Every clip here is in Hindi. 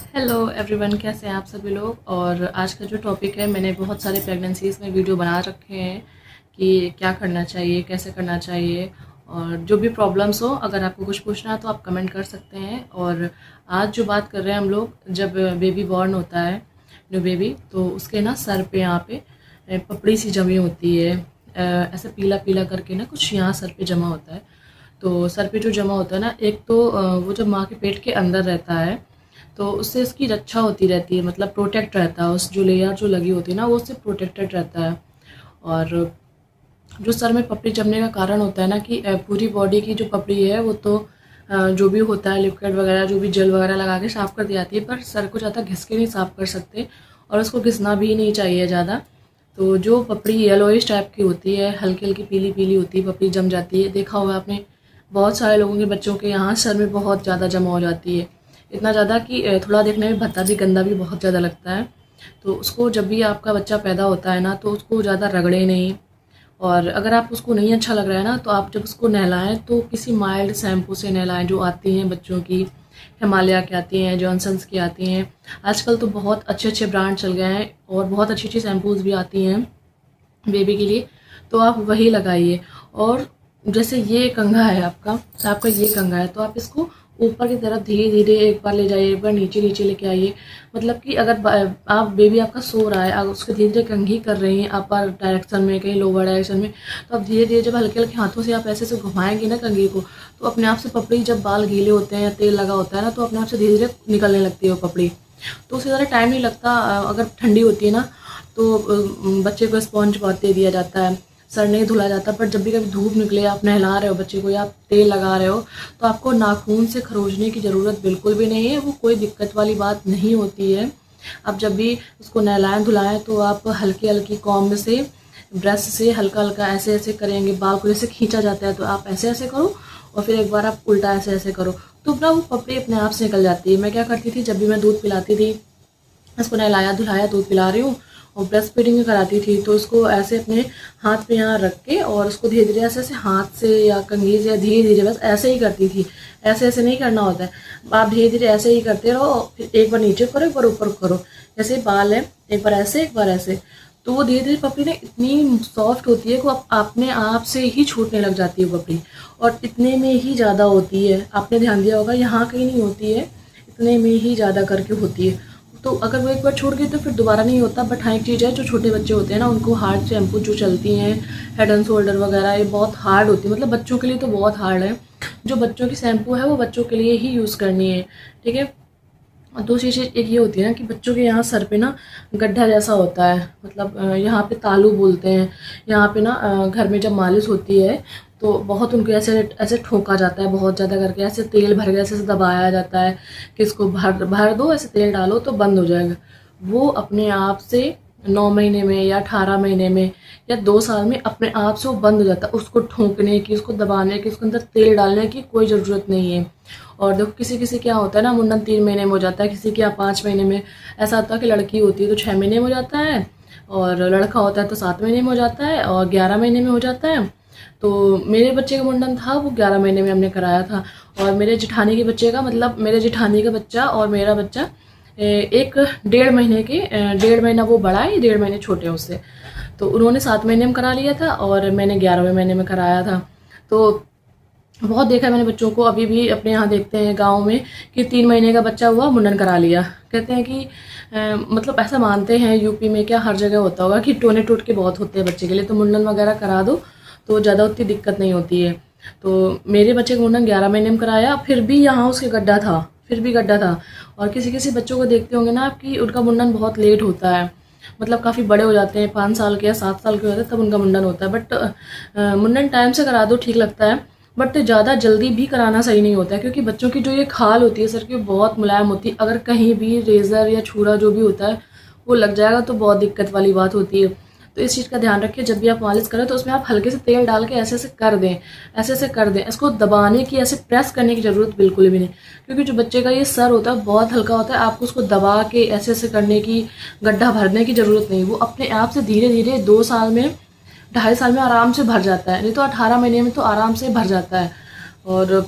हेलो एवरीवन, कैसे हैं आप सभी लोग। और आज का जो टॉपिक है, मैंने बहुत सारे प्रेगनेंसीज़ में वीडियो बना रखे हैं कि क्या करना चाहिए, कैसे करना चाहिए, और जो भी प्रॉब्लम्स हो, अगर आपको कुछ पूछना है तो आप कमेंट कर सकते हैं। और आज जो बात कर रहे हैं हम लोग, जब बेबी बॉर्न होता है, न्यू बेबी, तो उसके ना सर पे यहाँ पे पपड़ी सी जमी होती है। ऐसे पीला पीला करके ना कुछ यहाँ सर पे जमा होता है। तो सर पे जो जमा होता है ना, एक तो वो जब माँ के पेट के अंदर रहता है तो उससे इसकी रक्षा होती रहती है, मतलब प्रोटेक्ट रहता है। उस जो लेयर जो लगी होती है ना, वो उससे प्रोटेक्टेड रहता है। और जो सर में पपड़ी जमने का कारण होता है ना कि पूरी बॉडी की जो पपड़ी है वो तो जो भी होता है लिक्विड वगैरह, जो भी जेल वगैरह लगा के साफ़ कर दी जाती है, पर सर को ज़्यादा घिस के नहीं साफ़ कर सकते, और उसको घिसना भी नहीं चाहिए ज़्यादा। तो जो पपड़ी येलोइश टाइप की होती है, हल्की हल्की पीली पीली होती है, पपड़ी जम जाती है। देखा होगा आपने, बहुत सारे लोगों के बच्चों के यहाँ सर में बहुत ज़्यादा जमा हो जाती है, इतना ज़्यादा कि थोड़ा देखने में भद्दा भी, गंदा भी बहुत ज़्यादा लगता है। तो उसको जब भी आपका बच्चा पैदा होता है ना, तो उसको ज़्यादा रगड़े नहीं। और अगर आप उसको नहीं अच्छा लग रहा है ना, तो आप जब उसको नहलाएं तो किसी माइल्ड शैम्पू से नहलाएं, जो आती हैं बच्चों की, हिमालय की आती हैं, जॉनसन्स की आती हैं। आजकल तो बहुत अच्छे अच्छे ब्रांड चल गए हैं और बहुत अच्छी अच्छी शैम्पूज़ भी आती हैं बेबी के लिए, तो आप वही लगाइए। और जैसे ये कंघा है आपका, तो आपका ये कंघा है, तो आप इसको ऊपर की तरफ धीरे धीरे एक बार ले जाइए, एक बार नीचे नीचे लेके आइए। मतलब कि अगर आप बेबी आपका सो रहा है, आप उसको धीरे धीरे कंघी कर रही हैं अपर डायरेक्शन में, कहीं लोअर डायरेक्शन में, तो आप धीरे धीरे जब हल्के हल्के हाथों से आप ऐसे से घुमाएंगे ना कंघी को, तो अपने आप से पपड़ी, जब बाल गीले होते हैं या तेल लगा होता है ना, तो अपने आप से धीरे धीरे निकलने लगती है वो पपड़ी। तो उससे ज़्यादा टाइम नहीं लगता। अगर ठंडी होती है ना, तो बच्चे को स्पॉन्ज बहुत दे दिया जाता है, सर नहीं धुला जाता। पर जब भी कभी धूप निकले, आप नहला रहे हो बच्चे को या आप तेल लगा रहे हो, तो आपको नाखून से खरोचने की ज़रूरत बिल्कुल भी नहीं है। वो कोई दिक्कत वाली बात नहीं होती है। आप जब भी उसको नहलाएं धुलाएं, तो आप हल्की हल्की कॉम्ब से, ब्रश से हल्का हल्का ऐसे ऐसे करेंगे। बाल को जैसे खींचा जाता है, तो आप ऐसे ऐसे करो, और फिर एक बार आप उल्टा ऐसे ऐसे करो, तो ना वो पपड़ी अपने आप से निकल जाती है। मैं क्या करती थी, जब भी मैं दूध पिलाती थी, इसको नहलाया धुलाया, दूध पिला रही हूँ और ब्रेस्ट फीडिंग कराती थी, तो इसको ऐसे अपने हाथ पे यहाँ रख के, और उसको धीरे धीरे ऐसे ऐसे हाथ से या कंघी से, या धीरे धीरे बस ऐसे ही करती थी। ऐसे ऐसे नहीं करना होता है, आप धीरे धीरे ऐसे ही करते रहो। फिर एक बार नीचे करो, एक बार ऊपर करो, जैसे बाल है, एक बार ऐसे एक बार ऐसे। तो वो धीरे धीरे पपड़ी ना इतनी सॉफ्ट होती है कि वो अपने आप से ही छूटने लग जाती है पपड़ी, और इतने में ही ज़्यादा होती है। आपने ध्यान दिया होगा, यहाँ कहीं नहीं होती है, इतने में ही ज़्यादा करके होती है। तो अगर वो एक बार छूट गई तो फिर दोबारा नहीं होता। बट हाँ, एक चीज़ है, जो छोटे बच्चे होते हैं ना, उनको हार्ड शैम्पू जो चलती हैं, हेड एंड शोल्डर वगैरह, ये बहुत हार्ड होती है, मतलब बच्चों के लिए तो बहुत हार्ड है। जो बच्चों की शैम्पू है वो बच्चों के लिए ही यूज़ करनी है, ठीक है। और दूसरी चीज़ एक ये होती है ना कि बच्चों के यहाँ सर पे ना गड्ढा जैसा होता है, मतलब यहाँ पे तालू बोलते हैं। यहाँ पे ना घर में जब मालिश होती है, तो बहुत उनको ऐसे ऐसे ठोका जाता है, बहुत ज़्यादा करके ऐसे तेल भर के ऐसे ऐसे दबाया जाता है कि इसको भर भर दो, ऐसे तेल डालो तो बंद हो जाएगा। वो अपने आप से 9 महीने में या 18 महीने में या 2 साल में अपने आप से वो बंद हो जाता है। उसको ठोकने की, उसको दबाने की, उसके अंदर तेल डालने की कोई ज़रूरत नहीं है। और देखो, किसी किसी क्या होता है ना, मुंडन 3 महीने में हो जाता है, किसी के यहाँ 5 महीने में। ऐसा होता है कि लड़की होती है तो 6 महीने में हो जाता है, और लड़का होता है तो 7 महीने में हो जाता है, और 11 महीने में हो जाता है। तो मेरे बच्चे का मुंडन था, वो 11 महीने में हमने कराया था। और मेरे जेठानी के बच्चे का, मतलब मेरे जेठानी का बच्चा और मेरा बच्चा एक 1.5 महीने के, 1.5 महीना वो बड़ा है, 1.5 महीने छोटे हैं उससे। तो उन्होंने 7 महीने में करा लिया था और मैंने 11वें महीने में कराया था। तो बहुत देखा है मैंने बच्चों को, अभी भी अपने यहाँ देखते हैं गांव में कि 3 महीने का बच्चा हुआ, मुंडन करा लिया। कहते हैं कि मतलब ऐसा मानते हैं, यूपी में क्या हर जगह होता होगा कि टोने टूट के बहुत होते हैं बच्चे के लिए, तो मुंडन वगैरह करा दो तो ज़्यादा उतनी दिक्कत नहीं होती है। तो मेरे बच्चे का मुंडन 11 महीने में कराया, फिर भी यहाँ उसके गड्ढा था, फिर भी गड्ढा था। और किसी किसी बच्चों को देखते होंगे ना आप कि उनका मुंडन बहुत लेट होता है, मतलब काफ़ी बड़े हो जाते हैं, 5 साल के या 7 साल के होते हैं, तब उनका मुंडन होता है। बट मुंडन टाइम से करा दो, ठीक लगता है। बट ज़्यादा जल्दी भी कराना सही नहीं होता है, क्योंकि बच्चों की जो ये खाल होती है सर की, बहुत मुलायम होती है। अगर कहीं भी रेज़र या छुरा जो भी होता है वो लग जाएगा तो बहुत दिक्कत वाली बात होती है। तो इस चीज़ का ध्यान रखिए, जब भी आप मालिश करें तो उसमें आप हल्के से तेल डाल के ऐसे ऐसे कर दें, ऐसे ऐसे कर दें। इसको दबाने की, ऐसे प्रेस करने की ज़रूरत बिल्कुल भी नहीं, क्योंकि जो बच्चे का ये सर होता है बहुत हल्का होता है। आपको उसको दबा के ऐसे ऐसे करने की, गड्ढा भरने की ज़रूरत नहीं। वो अपने आप से धीरे धीरे 2 साल में, 2.5 साल में आराम से भर जाता है, नहीं तो 18 महीने में तो आराम से भर जाता है। और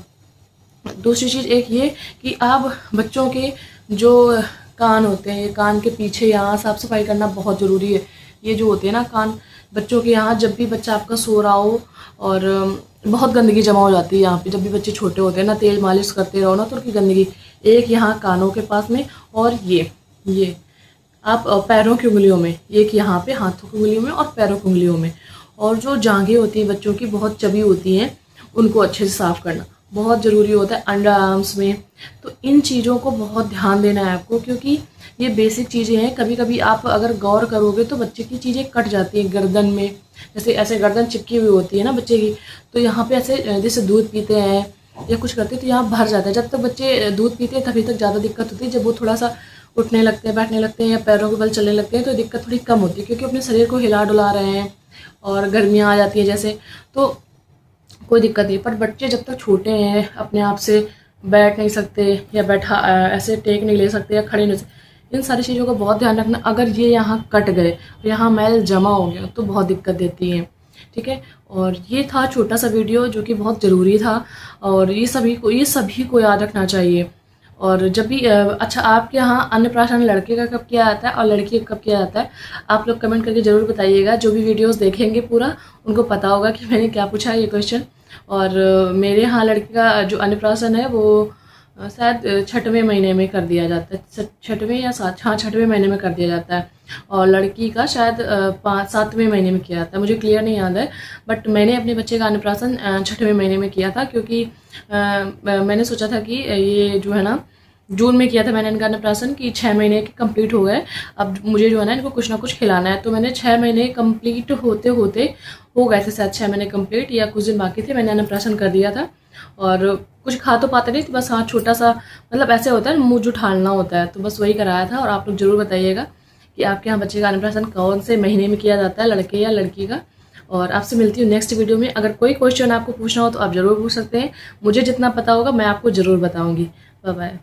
दूसरी चीज़ एक ये कि आप बच्चों के जो कान होते हैं, कान के पीछे यहाँ साफ़ सफाई करना बहुत ज़रूरी है। ये जो होते हैं ना कान बच्चों के यहाँ, जब भी बच्चा आपका सो रहा हो और बहुत गंदगी जमा हो जाती है यहाँ पे, जब भी बच्चे छोटे होते हैं ना, तेल मालिश करते रहो ना तो उनकी गंदगी एक यहाँ कानों के पास में, और ये आप पैरों की उंगलियों में, एक यहाँ पे हाथों की उंगलियों में और पैरों की उंगलियों में, और जो जांघें होती हैं बच्चों की बहुत चबी होती हैं, उनको अच्छे से साफ़ करना बहुत ज़रूरी होता है, अंडर आर्म्स में। तो इन चीज़ों को बहुत ध्यान देना है आपको, क्योंकि ये बेसिक चीज़ें हैं। कभी कभी आप अगर गौर करोगे तो बच्चे की चीज़ें कट जाती हैं गर्दन में, जैसे ऐसे गर्दन चिपकी हुई होती है ना बच्चे की, तो यहाँ पे ऐसे जैसे दूध पीते हैं या कुछ करते हैं तो यहाँ भर जाता है। जब तक बच्चे दूध पीते हैं तभी तक ज़्यादा दिक्कत होती है, जब वो थोड़ा सा उठने लगते हैं, बैठने लगते हैं या पैरों के बल चलने लगते हैं तो दिक्कत थोड़ी कम होती है, क्योंकि अपने शरीर को हिला डुला रहे हैं और गर्मियाँ आ जाती हैं जैसे, तो कोई दिक्कत नहीं। पर बच्चे जब तक छोटे हैं अपने आप से बैठ नहीं सकते या बैठा ऐसे टेक नहीं ले सकते या खड़े नहीं सकते, इन सारी चीज़ों का बहुत ध्यान रखना। अगर ये यहाँ कट गए, यहाँ मैल जमा हो गया तो बहुत दिक्कत देती है, ठीक है। और ये था छोटा सा वीडियो जो कि बहुत ज़रूरी था, और ये सभी को याद रखना चाहिए। और जब भी अच्छा, आपके यहाँ अन्नप्राशन लड़के का कब किया जाता है और लड़की का कब किया जाता है, आप लोग कमेंट करके ज़रूर बताइएगा। जो भी वीडियोस देखेंगे पूरा उनको पता होगा कि मैंने क्या पूछा है ये क्वेश्चन। और मेरे यहाँ लड़की का जो अन्नप्राशन है वो शायद छठवें महीने में कर दिया जाता है, छठवें या छठवें महीने में कर दिया जाता है, और लड़की का शायद 7वें महीने में किया जाता है, मुझे क्लियर नहीं याद है। बट मैंने अपने बच्चे का अन्नप्राशन छठवें महीने में किया था, क्योंकि मैंने सोचा था कि ये जो है ना, जून में किया था मैंने इनका अन्नप्राशन कि 6 महीने के कंप्लीट हो गए, अब मुझे जो है ना इनको कुछ ना कुछ खिलाना है। तो मैंने 6 महीने कंप्लीट होते होते हो गए थे शायद 6 महीने कंप्लीट, या कुछ दिन बाकी थे, मैंने अन्नप्राशन कर दिया था। और कुछ खा तो पाते नहीं थे, बस हाँ छोटा सा, मतलब ऐसे होता है मुँह उठालना होता है, तो बस वही कराया था। और आप लोग ज़रूर बताइएगा कि आपके यहाँ बच्चे का अन्नप्राशन कौन से महीने में किया जाता है, लड़के या लड़की का। और आपसे मिलती हूँ नेक्स्ट वीडियो में। अगर कोई क्वेश्चन आपको पूछना हो तो आप ज़रूर पूछ सकते हैं, मुझे जितना पता होगा मैं आपको ज़रूर बताऊँगी। Bye bye.